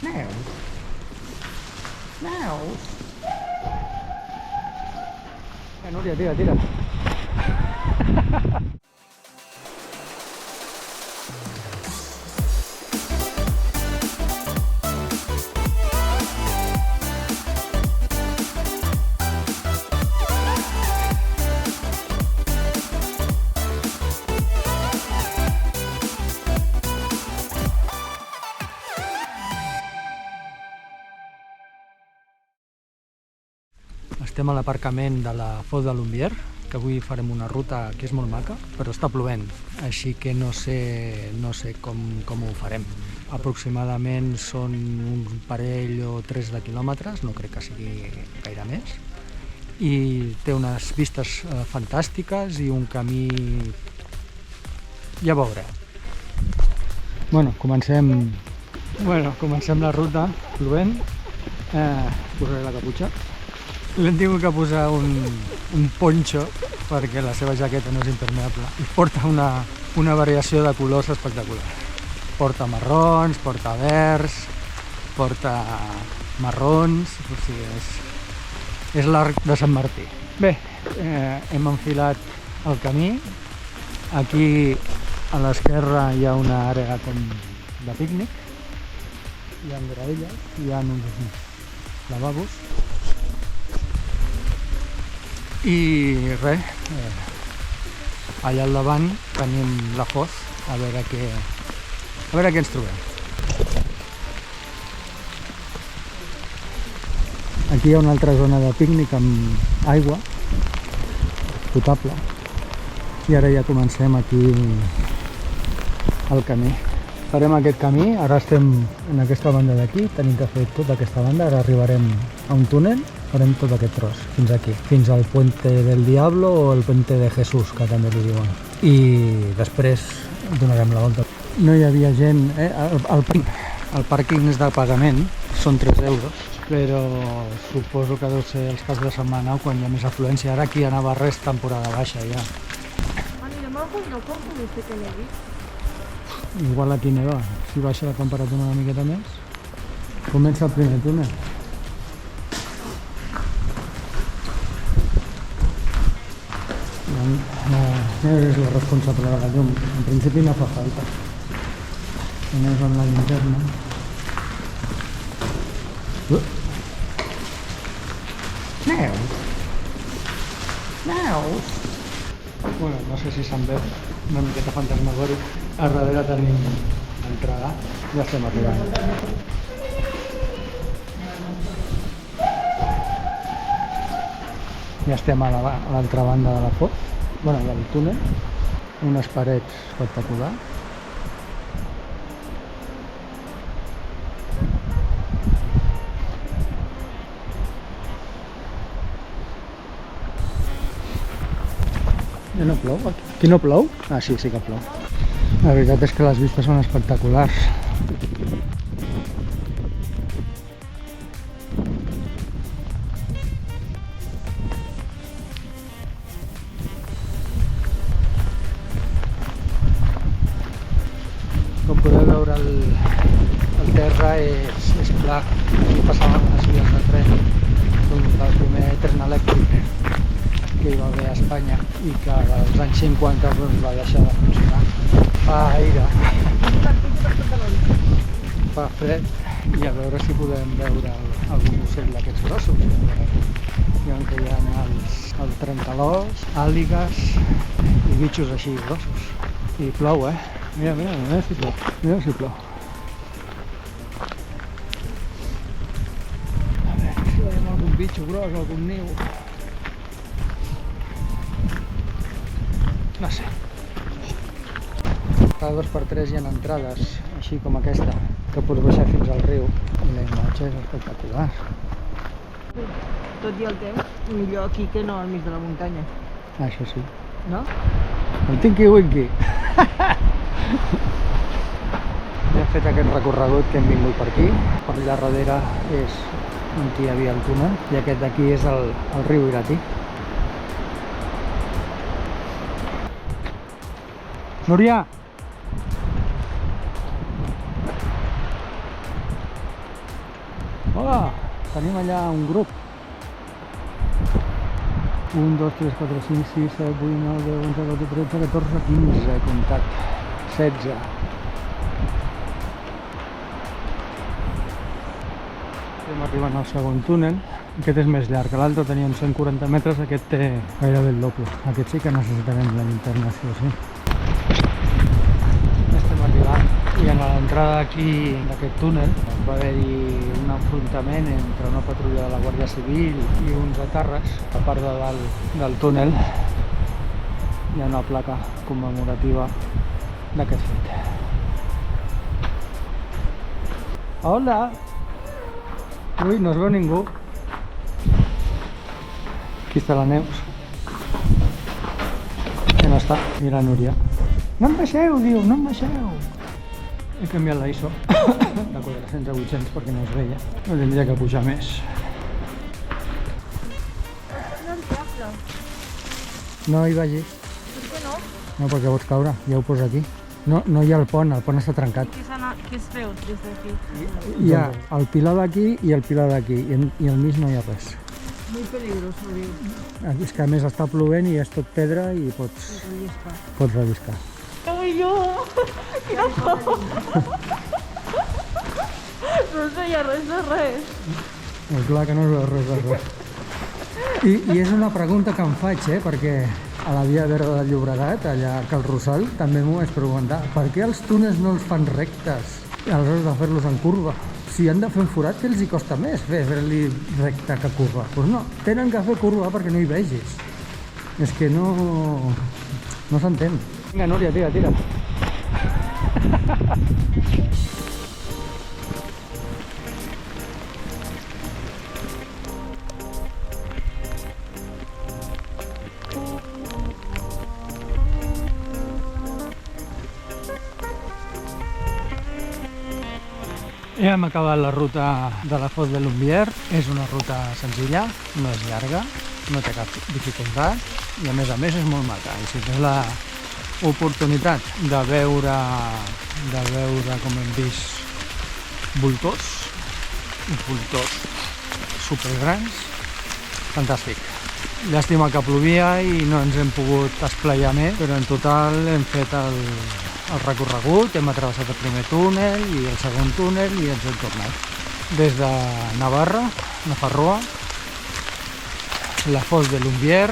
Neus. Neus. Núria, tira, tira. Estem a l'aparcament de la Font de Lumbier, que avui farem una ruta que és molt maca, però està plovent, així que no sé com ho farem. Aproximadament són un parell o 3 de quilòmetres, no crec que sigui gaire més, i té unes vistes fantàstiques i un camí... ja veureu. Bueno, comencem la ruta plovent. Posaré la caputxa. L'hem tingut que posar un poncho perquè la seva jaqueta no és impermeable. I porta una variació de colors espectacular. Porta marrons, porta verds, porta marrons, o sigui, és l'arc de Sant Martí. Bé, hem enfilat el camí. Aquí a l'esquerra hi ha una àrea com de pícnic. Hi ha graelles, hi ha uns lavabos. I res, allà al davant tenim la Foz, a veure què ens trobem. Aquí hi ha una altra zona de pícnic amb aigua potable i ara ja comencem aquí el camí. Farem aquest camí, ara estem en aquesta banda d'aquí, tenim que fer tota aquesta banda, ara arribarem a un túnel. Farem tot aquest tros, fins aquí, fins al Puente del Diablo o el Puente de Jesús, que també li diuen. I després donarem la volta. No hi havia gent, el pàrquing és de pagament, són 3 euros, però suposo que deu ser els caps de setmana o quan hi ha més afluència. Ara aquí a Navarra és temporada baixa ja. Anirem a algun lloc on pugui fer que nevi? Igual aquí neva, si baixa la temperatura una miqueta més. Comença el primer túnel. No eres la responsable de la llum, en principi no fa falta. Anem amb la llanterna. Neus! Neus! Bueno, no sé si se'n veu, una miqueta fantasmagòric. A darrere tenim l'entrada, ja estem arribant. Ja estem a l'altra banda de la Foz, del túnel, unes parets espectaculars. Ja no plou aquí? Aquí no plou? Ah, sí que plou. La veritat és que les vistes són espectaculars. Com podeu veure, el terra és pla. Aquí passaven les vies de tren, el primer tren elèctric que hi va haver a Espanya i que als anys 50 va deixar de funcionar. Fa aire, fa fred, i a veure si podem veure algun ocell d'aquests grossos. Diuen que hi ha els trencalors, àligues i bitxos així grossos. I plou, Mira si plou. Mira si plou. A veure si veiem algun bitxo gros, algun niu. No sé. Cada 2x3 hi ha entrades, així com aquesta, que pots baixar fins al riu. I la imatge és espectacular. Tot i el temps, millor aquí que no al mig de la muntanya. Això sí. No? El tinqui-winqui. Ja hem fet aquest recorregut que hem vingut per aquí. Per allà darrere és on hi havia el túnel i aquest d'aquí és el riu Iratí. Núria! Hola, tenim allà un grup. 1, 2, 3, 4, 5, 6, 7, 8, 9, 10, 11, 12, 13, 14, 15, he comptat. 16. Estem arribant al segon túnel. Aquest és més llarg, l'altre tenia uns 140 metres, aquest té gairebé el doble. Aquest sí que necessitarem la linterna, sí o sí. Estem arribant i a l'entrada aquí d'aquest túnel va haver-hi un enfrontament entre una patrulla de la Guàrdia Civil i uns etarres. A part de dalt del túnel hi ha una placa commemorativa d'aquest fet. Hola! Ui, no es veu ningú. Aquí està la Neus. Ja no està, i la Núria. No em baixeu, diu, no em baixeu. He canviat la ISO de 400 a 800 perquè no es veia. No tindria que pujar més. No el diable. No hi vagis. Per què no? No, perquè pots caure, ja ho poso aquí. No, no hi ha el pont està trencat. Què es veu des d'aquí? Hi ha el pilar d'aquí i el pilar d'aquí, i al mig no hi ha res. Muy peligroso, diu. És que a més està plovent i és tot pedra i pots relliscar. Ai, jo! No es veia res de res. No, clar que no es veu res de res. I és una pregunta que em faig, perquè a la Via Verda del Llobregat, allà a Cal Rossal, també m'ho vaig preguntar. Per què els túnels no els fan rectes? Aleshores de fer-los en curva. Si han de fer un forat, què els hi costa més fer-li recte que curva? Doncs no, tenen que fer curva perquè no hi vegis. És que no s'entén. Vinga, Núria, tira, tira. Ja hem acabat la ruta de la Fos de Lumbier. És una ruta senzilla, no és llarga, no té cap dificultat i a més és molt maca. I si tens l'oportunitat de veure com hem vist voltors, uns voltors supergrans, fantàstic. Llàstima que plovia i no ens hem pogut esplaiar més, però en total hem fet el recorregut, hem atravessat el primer túnel i el segon túnel i ens hem tornat. Des de Navarra, Nafarroa, la Fos de Lumbier,